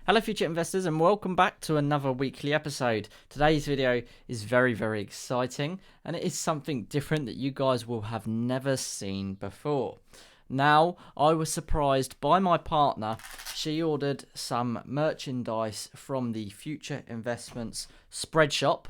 Hello future investors and welcome back to another weekly episode. Today's video is very exciting and it is something different that you guys will have never seen before. Now, I was surprised by my partner. She ordered some merchandise from the Future Investments Spreadshop,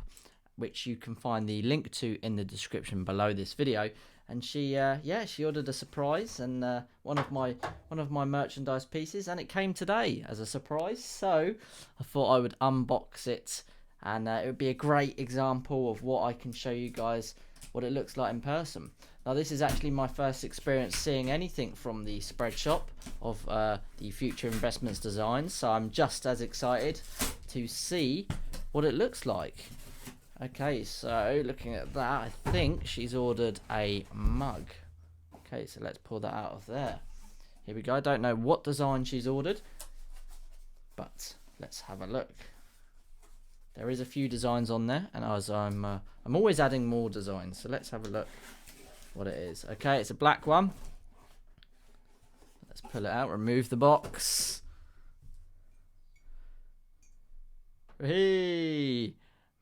which you can find the link to in the description below this video. And she ordered a surprise and one of my merchandise pieces, and it came today as a surprise. So I thought I would unbox it, and it would be a great example of what I can show you guys what it looks like in person. Now, this is actually my first experience seeing anything from the Spreadshop of the Future Investments designs, so I'm just as excited to see what it looks like. Okay, so looking at that, I think she's ordered a mug. Okay, so let's pull that out of there. Here we go. I don't know what design she's ordered, but let's have a look. There is a few designs on there, and I'm always adding more designs. So let's have a look what it is. Okay, it's a black one. Let's pull it out. Remove the box. Hey.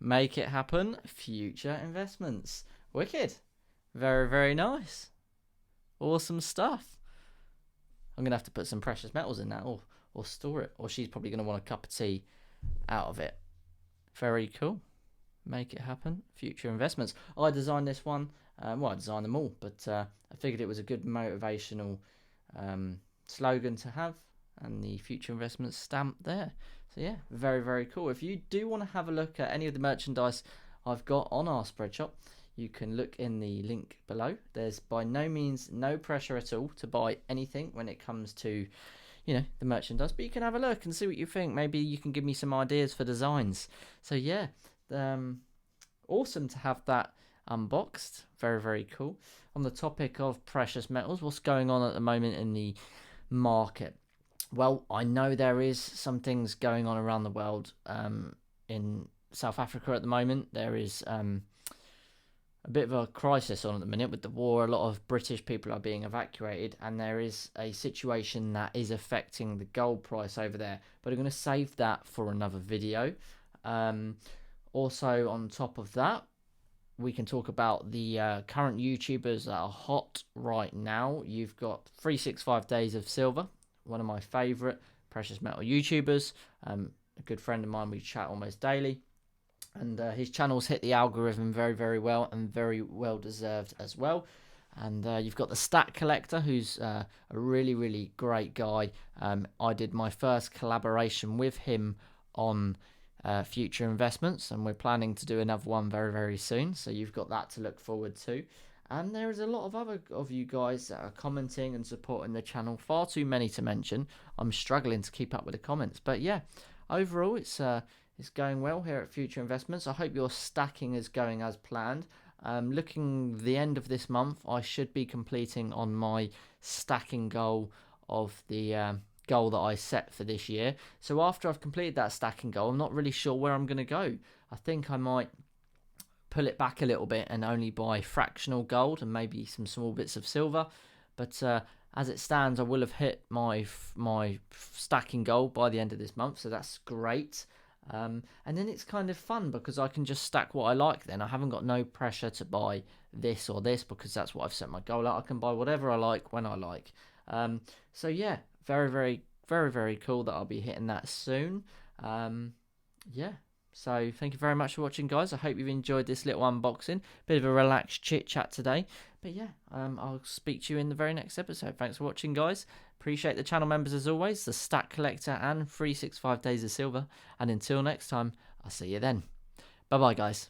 Make it happen, Future Investments. Wicked. Very nice. Awesome stuff. I'm going to have to put some precious metals in that or store it. Or she's probably going to want a cup of tea out of it. Very cool. Make it happen, Future Investments. I designed this one. Well, I designed them all, but I figured it was a good motivational slogan to have. And the Future Investments stamp there. So yeah, very cool. If you do want to have a look at any of the merchandise I've got on our Spreadshop, you can look in the link below. There's by no means no pressure at all to buy anything when it comes to, the merchandise, but you can have a look and see what you think. Maybe you can give me some ideas for designs. So yeah, awesome to have that unboxed. Very cool. On the topic of precious metals, what's going on at the moment in the market? Well, I know there is some things going on around the world. In South Africa at the moment, there is a bit of a crisis on at the minute with the war. A lot of British people are being evacuated, and there is a situation that is affecting the gold price over there. But I'm going to save that for another video. Also, on top of that, we can talk about the current YouTubers that are hot right now. You've got 365 Days of Silver, one of my favourite precious metal YouTubers, a good friend of mine. We chat almost daily, and his channel's hit the algorithm very well, and very well deserved as well. And you've got the Stat Collector, who's a really great guy. I did my first collaboration with him on Future Investments, and we're planning to do another one very soon, so you've got that to look forward to. And there is a lot of other of you guys that are commenting and supporting the channel. Far too many to mention. I'm struggling to keep up with the comments. But yeah, overall, it's going well here at Future Investments. I hope your stacking is going as planned. Looking the end of this month, I should be completing on my stacking goal of the goal that I set for this year. So after I've completed that stacking goal, I'm not really sure where I'm going to go. I think I might pull it back a little bit and only buy fractional gold and maybe some small bits of silver. But as it stands, I will have hit my stacking goal by the end of this month, so that's great. And then it's kind of fun because I can just stack what I like. Then I haven't got no pressure to buy this or this because that's what I've set my goal at. I can buy whatever I like when I like. So yeah, very cool that I'll be hitting that soon. Yeah. So thank you very much for watching, guys. I hope you've enjoyed this little unboxing. Bit of a relaxed chit chat today. But yeah, I'll speak to you in the very next episode. Thanks for watching, guys. Appreciate the channel members as always, the Stat Collector and 365 Days of Silver. And until next time, I'll see you then. Bye-bye, guys.